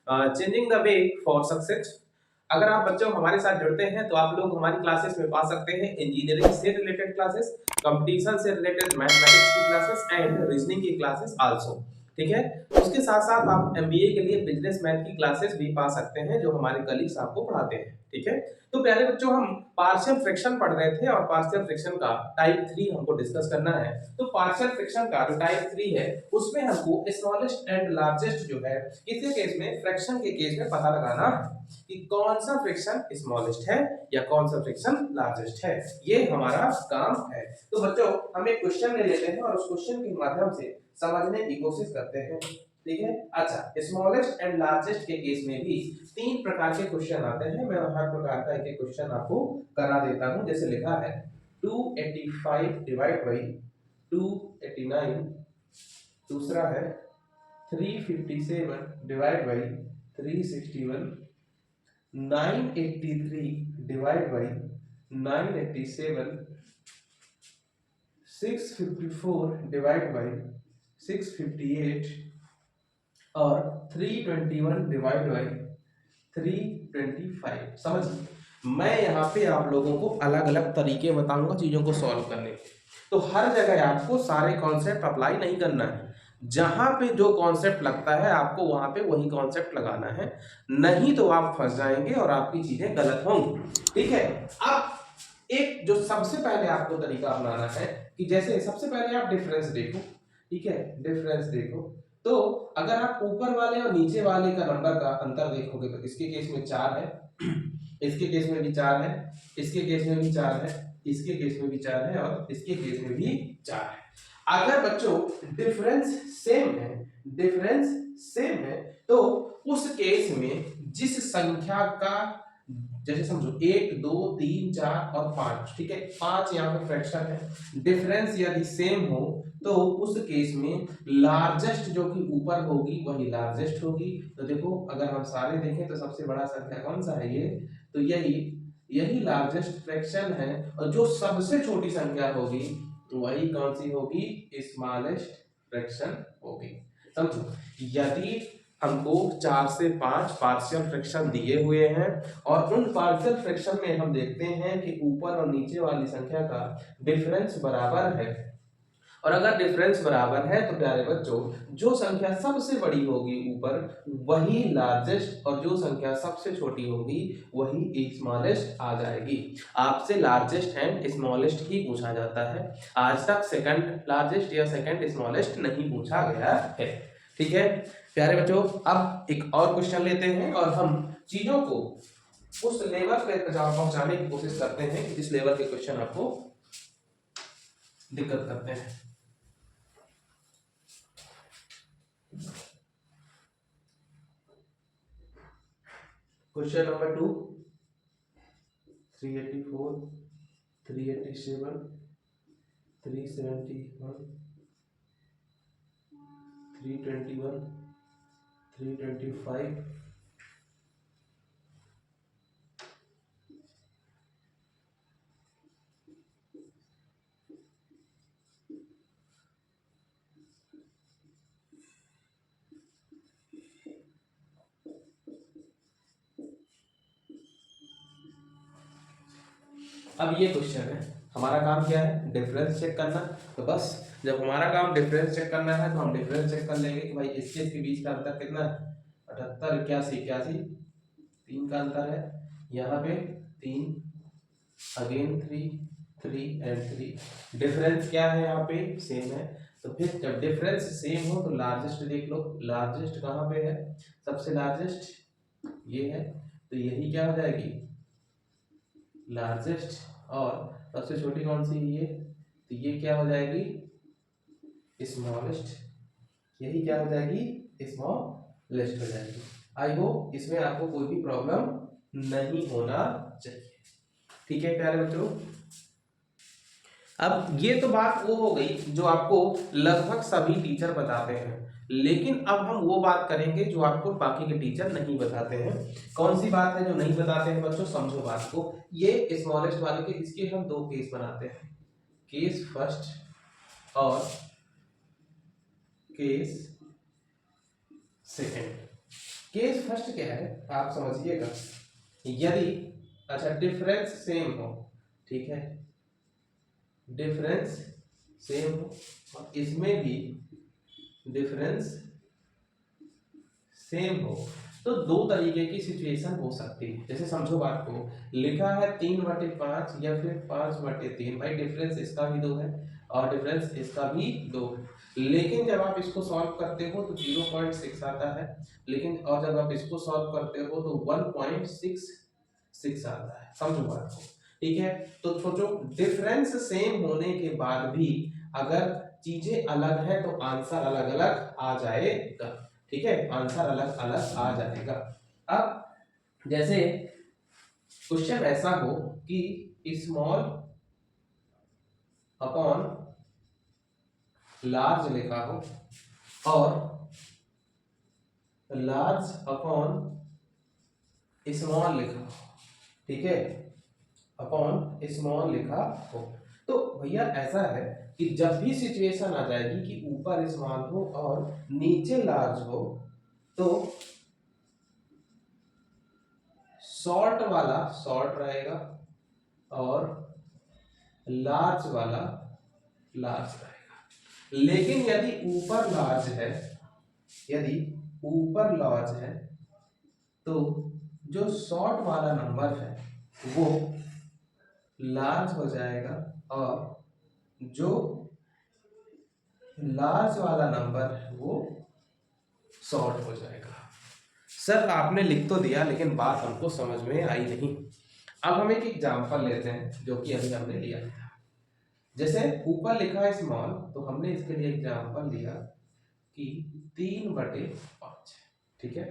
Changing the way for success. अगर आप बच्चों हमारे साथ जुड़ते हैं तो आप लोग हमारी क्लासेस में पा सकते हैं इंजीनियरिंग से रिलेटेड क्लासेस, कंपटीशन से रिलेटेड मैथमेटिक्स की क्लासेस एंड रीजनिंग की क्लासेस आल्सो। ठीक है, उसके साथ साथ आप एमबीए के लिए बिजनेसमैन की क्लासेस भी पा सकते हैं जो हमारे कलीग्स आपको पढ़ाते हैं। ठीक है, तो प्यारे बच्चों हम पार्शियल फ्रैक्शन पढ़ रहे थे और पार्शियल फ्रैक्शन का टाइप 3 हमको डिस्कस करना है। तो पार्शियल फ्रैक्शन का जो टाइप 3 है उसमें हमको स्मॉलेस्ट एंड लार्जेस्ट जो है किसी केस में फ्रैक्शन के केस में पता लगाना है कि कौन सा फ्रैक्शन स्मॉलेस्ट है या कौन सा फ्रैक्शन लार्जेस्ट है, ये हमारा काम है। तो बच्चों हम एक क्वेश्चन ले लेते हैं और उस क्वेश्चन के माध्यम से समझने की कोशिश करते हैं। ठीक है, अच्छा स्मॉलेस्ट एंड लार्जेस्ट के केस में भी 3 प्रकार के क्वेश्चन आते हैं। मैं हर प्रकार का एक क्वेश्चन आपको करा देता हूं। जैसे लिखा है 285 डिवाइड बाई 289, दूसरा है 357 divide by 361, 983 divide by 987, 654 divide by 658 और 321 डिवाइड बाई 325। समझ, मैं यहाँ पे आप लोगों को अलग अलग तरीके बताऊंगा चीजों को सॉल्व करने के। तो हर जगह आपको सारे कॉन्सेप्ट अप्लाई नहीं करना है, जहां पे जो कॉन्सेप्ट लगता है आपको वहां पे वही कॉन्सेप्ट लगाना है, नहीं तो आप फंस जाएंगे और आपकी चीजें गलत होंगी। ठीक है, अब एक जो सबसे पहले आपको तरीका अपनाना है कि जैसे सबसे पहले आप डिफरेंस देखो। ठीक है, डिफरेंस देखो तो अगर आप ऊपर वाले और नीचे वाले का नंबर का अंतर देखोगे तो इसके केस में 4 है, इसके केस में भी 4 है, इसके केस में भी 4 है, इसके केस में भी 4 है और इसके केस में भी 4 है। अगर बच्चों डिफरेंस सेम है, डिफरेंस सेम है तो उस केस में जिस संख्या का, जैसे समझो 1 2 3 4 और 5, ठीक है 5 यहाँ पे फ्रैक्शन है, डिफरेंस यदि सेम हो तो उस केस में लार्जेस्ट जो कि ऊपर होगी वही लार्जेस्ट होगी। तो देखो अगर हम सारे देखें तो सबसे बड़ा संख्या कौन सा है, ये तो यही यही लार्जेस्ट फ्रैक्शन है, और जो सबसे छोटी संख्या होगी वही कौन सी होगी, स्मॉलेस्ट फ्रैक्शन होगी। समझो, यदि हमको 4 से 5 पार्शियल फ्रैक्शन दिए हुए हैं और उन पार्शियल फ्रैक्शन में हम देखते हैं कि ऊपर और नीचे वाली संख्या का डिफरेंस बराबर है, और अगर डिफरेंस बराबर है तो प्यारे बच्चों जो संख्या सबसे बड़ी होगी ऊपर वही लार्जेस्ट और जो संख्या सबसे छोटी होगी वही स्मॉलेस्ट आ जाएगी। आपसे लार्जेस्ट एंड स्मॉलेस्ट ही पूछा जाता है, आज तक सेकंड लार्जेस्ट या सेकंड स्मॉलेस्ट नहीं पूछा गया है। ठीक है प्यारे बच्चों, अब एक और क्वेश्चन लेते हैं और हम चीजों को उस लेवल पे पहुंचाने की कोशिश करते हैं कि जिस लेवल के क्वेश्चन आपको दिक्कत करते हैं। क्वेश्चन नंबर 2, 384, 387, 371, 321, 325, अब ये क्वेश्चन है, हमारा काम क्या है, डिफरेंस चेक करना। तो बस जब हमारा काम डिफरेंस चेक करना है तो हम डिफरेंस चेक कर लेंगे कि भाई इसके बीच का अंतर कितना है, 78 81 81, 3 का अंतर है, यहाँ पे 3, अगेन 3 3 एंड 3, डिफरेंस क्या है यहाँ पे सेम है। तो फिर जब डिफरेंस सेम हो तो लार्जेस्ट देख लो, लार्जेस्ट कहाँ पे है, सबसे लार्जेस्ट ये है, तो यही क्या हो जाएगी लार्जेस्ट, और सबसे छोटी कौन सी है ये, तो ये क्या हो जाएगी स्मॉलेस्ट, यही क्या हो जाएगी स्मॉलेस्ट हो जाएगी। आई होप इसमें आपको कोई भी प्रॉब्लम नहीं होना चाहिए। ठीक है प्यारे बच्चों, अब ये तो बात वो हो गई जो आपको लगभग सभी टीचर बताते हैं, लेकिन अब हम वो बात करेंगे जो आपको बाकी के टीचर नहीं बताते हैं। कौन सी बात है जो नहीं बताते हैं बच्चों, समझो बात को। ये स्मॉलेस्ट वाले के इसके हम 2 केस बनाते हैं, केस फर्स्ट और केस सेकंड। केस फर्स्ट क्या है आप समझिएगा, यदि अच्छा डिफरेंस सेम हो, ठीक है, डिफरेंस सेम हो और इसमें भी डिफरेंस सेम हो, तो दो तरीके की सिचुएशन हो सकती है। जैसे समझो बात को, लिखा है 3/5 या फिर 5/3, भाई डिफरेंस इसका भी 2 है और डिफरेंस इसका भी 2 है, लेकिन जब आप इसको सॉल्व करते हो तो 0.6 आता है, लेकिन और जब आप इसको सॉल्व करते हो तो 1.66 आता है। समझो बात को, ठीक है। तो सोचो डिफरेंस सेम होने के बाद भी अगर चीजें अलग है तो आंसर अलग अलग आ जाएगा, ठीक है, आंसर अलग अलग आ जाएगा। अब जैसे क्वेश्चन ऐसा हो कि स्मॉल अपॉन लार्ज लिखा हो और लार्ज अपॉन स्मॉल लिखा हो, ठीक है, अपॉन स्मॉल लिखा हो, तो भैया ऐसा है कि जब भी सिचुएशन आ जाएगी कि ऊपर स्मॉल हो और नीचे लार्ज हो, तो शॉर्ट वाला शॉर्ट रहेगा और लार्ज वाला लार्ज रहेगा। लेकिन यदि ऊपर लार्ज है, यदि ऊपर लार्ज है, तो जो शॉर्ट वाला नंबर है वो लार्ज हो जाएगा और जो लार्ज वाला नंबर है वो शॉर्ट हो जाएगा। सर आपने लिख तो दिया लेकिन बात हमको समझ में आई नहीं। अब हम एक एग्जांपल लेते हैं जो कि अभी हमने लिया था। जैसे ऊपर लिखा है स्मॉल, तो हमने इसके लिए एग्जांपल लिया कि 3/5, ठीक है,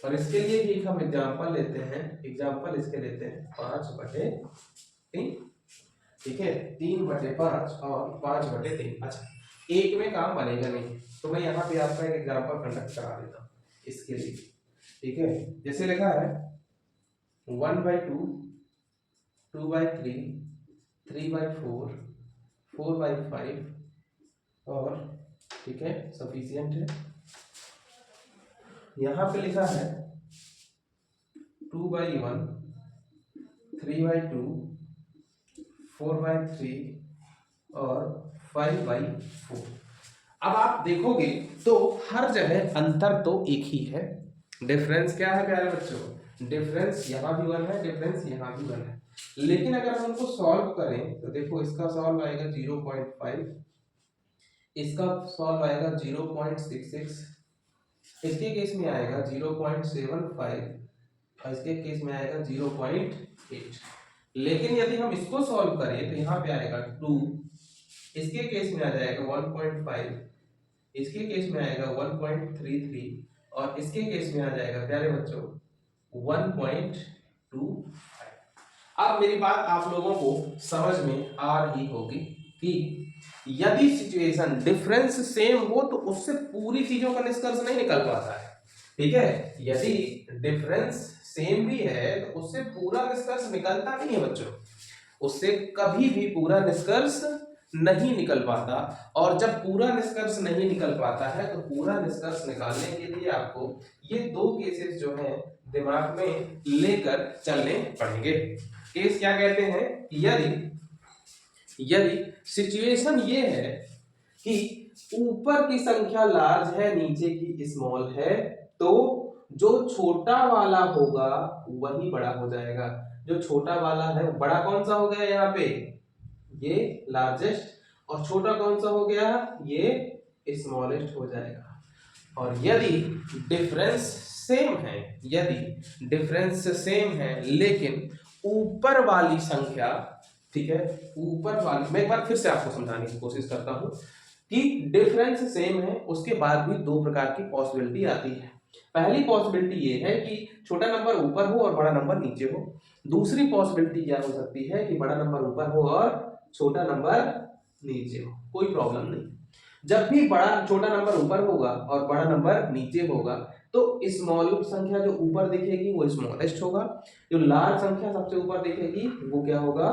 और इसके लिए भी एक हम एग्जांपल लेते हैं, एग्जांपल इसके लेते हैं 5/3, ठीक है, 3/5 और 5/3। अच्छा एक में काम बनेगा नहीं, तो मैं यहाँ पे आपका एक एग्जांपल कंडक्ट करा देता हूँ इसके लिए, ठीक है। जैसे लिखा है 1/2, 2/3, 3/4, 4/5 और, ठीक है, सफिशिएंट है। यहाँ पे लिखा है 2/1, 3/2, 4/3 और 5/4। अब आप देखोगे तो हर जगह अंतर तो एक ही है। डिफरेंस क्या है प्यारे बच्चों, डिफरेंस यहाँ भी 1 है, डिफरेंस यहाँ भी 1 है, लेकिन अगर हम उनको सॉल्व करें तो देखो इसका सॉल्व आएगा 0.5, इसका सॉल्व आएगा 0.66, इसके केस में आएगा 0.75 और इसके केस में आएगा 0.8। लेकिन यदि हम इसको सॉल्व करें तो यहाँ पे आएगा 2, इसके केस में आ जाएगा 1.5, इसके केस में आएगा 1.33 और इसके केस में आ जाएगा प्यारे बच्चों 1.25। अब मेरी बात आप लोगों को समझ में आ रही होगी कि यदि सिचुएशन डिफरेंस सेम हो तो उससे पूरी चीजों का निष्कर्ष नहीं निकल पाता है, ठीक है। यदि डिफरेंस सेम भी है तो उससे पूरा निष्कर्ष निकलता नहीं है बच्चों, उससे कभी भी पूरा निष्कर्ष नहीं निकल पाता। और जब पूरा निष्कर्ष नहीं निकल पाता है तो पूरा निष्कर्ष निकालने के लिए आपको ये दो केसेस जो हैं दिमाग में लेकर चलने पड़ेंगे। केस क्या कहते हैं, यदि सिचुएशन ये है कि ऊपर की संख्या लार्ज है, नीचे की स्मॉल है, तो जो छोटा वाला होगा वही बड़ा हो जाएगा। जो छोटा वाला है बड़ा कौन सा हो गया यहाँ पे, ये लार्जेस्ट, और छोटा कौन सा हो गया, ये स्मॉलेस्ट हो जाएगा। और यदि डिफरेंस सेम है, यदि डिफरेंस सेम है लेकिन ऊपर वाली संख्या, ठीक है, ऊपर वाली, मैं एक बार फिर से आपको समझाने की कोशिश करता हूं कि डिफरेंस सेम है उसके बाद भी दो प्रकार की पॉसिबिलिटी आती है। पहली पॉसिबिलिटी ये है कि छोटा नंबर ऊपर हो और बड़ा नंबर नीचे हो। दूसरी पॉसिबिलिटी क्या हो सकती है कि बड़ा नंबर ऊपर हो और छोटा नंबर नीचे हो, कोई प्रॉब्लम नहीं। जब भी छोटा नंबर ऊपर होगा और बड़ा नंबर नीचे होगा तो स्मॉल संख्या जो ऊपर दिखेगी वो स्मॉलेस्ट होगा, जो लार्ज संख्या सबसे ऊपर दिखेगी वो क्या होगा,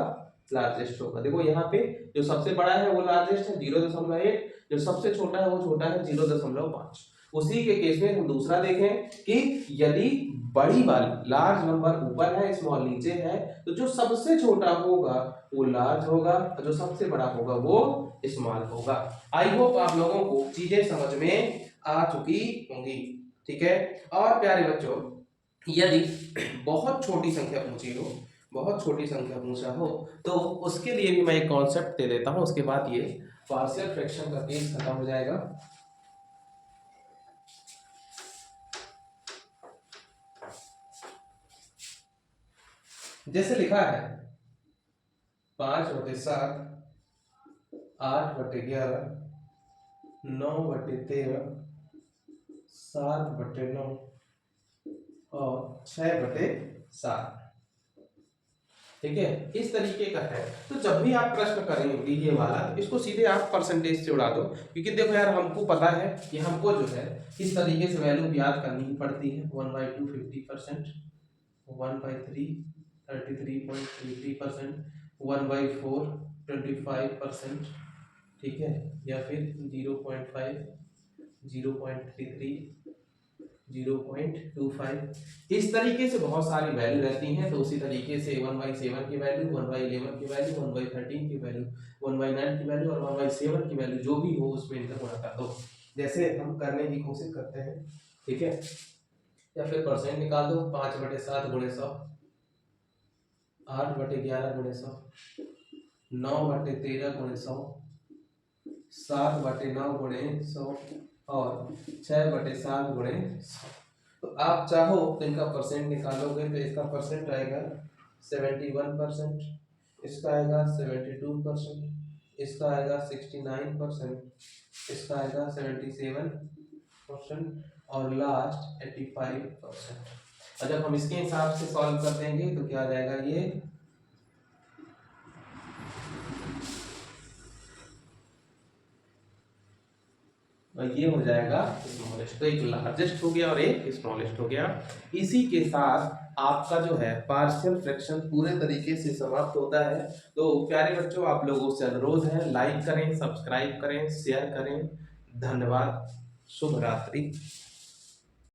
लार्जेस्ट होगा। देखो यहाँ पे जो सबसे बड़ा है वो लार्जेस्ट है 0.8, जो सबसे छोटा है वो छोटा है 0.5। उसी के केस में हम दूसरा देखें कि यदि बड़ी वाली लार्ज नंबर ऊपर है, स्मॉल नीचे है, तो जो सबसे छोटा होगा वो लार्ज होगा और जो सबसे बड़ा होगा वो स्मॉल होगा। आई होप आप लोगों को चीजें समझ में आ चुकी होंगी। ठीक है। और प्यारे बच्चों, यदि बहुत छोटी संख्या पूछी हो, बहुत छोटी संख्या पूछा हो, तो उसके लिए भी मैं एक कॉन्सेप्ट दे देता हूं, उसके बाद ये पार्शियल फ्रैक्शन का केस खत्म हो जाएगा। जैसे लिखा है 5/7, 8/11, 9/13, 7/9 और 6/7। ठीक है, इस तरीके का है। तो जब भी आप प्रश्न करेंगे ये वाला, तो इसको सीधे आप परसेंटेज से उड़ा दो, क्योंकि देखो यार हमको पता है कि हमको जो है इस तरीके से वैल्यू याद करनी ही पड़ती है। 1/2 50%, 1/3 33.33%, 1/4 25%, ठीक है, या फिर 0.5 0.33 0.25, इस तरीके से बहुत सारी वैल्यू रहती हैं। तो उसी तरीके से 1/7 की वैल्यू, 1/11 की वैल्यू, 1/13 की वैल्यू, 1/9 की वैल्यू और 1/7 की वैल्यू जो भी हो उसमें इनका गुणा कर दो, जैसे हम करने की कोशिश करते हैं। ठीक है, या फिर परसेंट निकाल दो। 5/7 गुणे 100, 8/11 गुणे 100, 9/13 गुणे 100, 7/9 गुणे 100 और 6/7 गुणे 100। तो आप चाहो तो इनका परसेंट निकालोगे तो इसका परसेंट आएगा 71%, इसका आएगा 72%, इसका आएगा 69%, इसका आएगा 77% और लास्ट 85%। और जब हम इसके हिसाब से सॉल्व कर देंगे तो क्या आ जाएगा ये, और ये हो जाएगा स्मॉलेस्ट। तो एक लार्जेस्ट हो गया और एक स्मॉलेस्ट हो गया। इसी के साथ आपका जो है पार्शियल फ्रैक्शन पूरे तरीके से समाप्त होता है। तो प्यारे बच्चों, आप लोगों से अनुरोध है, लाइक करें, सब्सक्राइब करें, शेयर करें। धन्यवाद। शुभ रात्रि।